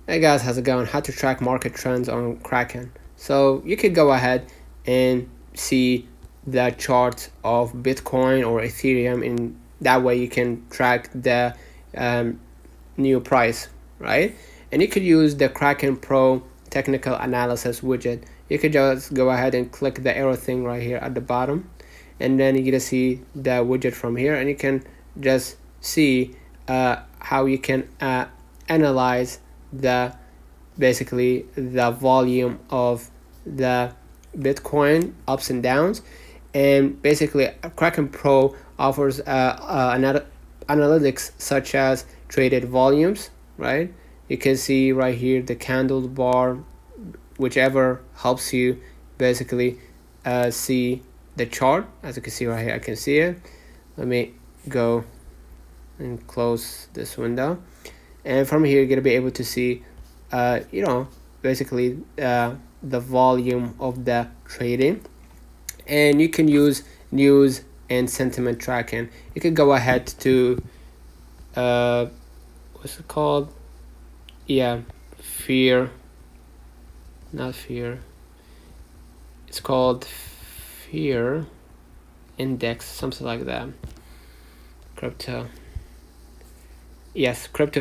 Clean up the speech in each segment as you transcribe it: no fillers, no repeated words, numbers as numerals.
Hey guys, how's it going? How to track market trends on Kraken. So you could go ahead and see the chart of Bitcoin or Ethereum. In that way you can track the um, new price, right? And you could use the Kraken Pro technical analysis widget. You could just go ahead and click the arrow thing right here at the bottom, and then you're gonna see the widget from here, and you can just see how you can analyze the basically the volume of the Bitcoin ups and downs. And basically Kraken Pro offers analytics such as traded volumes, right? You can see right here the candle bar, whichever helps you basically see the chart. As you can see right here, I can see it. Let me go and close this window, and from here you're gonna be able to see basically the volume of the trading. And you can use news and sentiment tracking. You could go ahead to what's it called, fear, not fear, it's called fear index, something like that. Crypto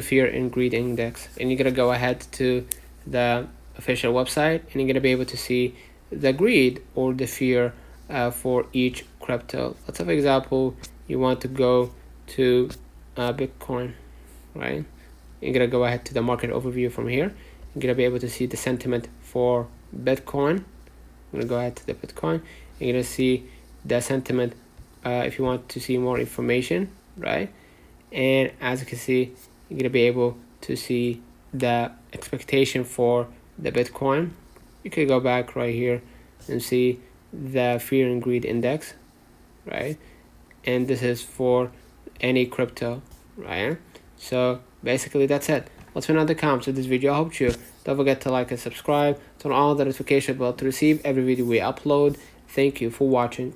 fear and greed index. And you're gonna go ahead to the official website, and you're gonna be able to see the greed or the fear for each crypto. Let's have an example. You want to go to Bitcoin, right? You're gonna go ahead to the market overview from here. You're gonna be able to see the sentiment for Bitcoin. I'm gonna go ahead to the Bitcoin. You're gonna see the sentiment if you want to see more information, right? And as you can see, you're gonna be able to see the expectation for the Bitcoin. You can go back right here and see the fear and greed index, right? And this is for any crypto, right? So basically that's it. Let's find out the comments of this video. I hope you don't forget to like and subscribe, turn on the notification bell to receive every video we upload. Thank you for watching.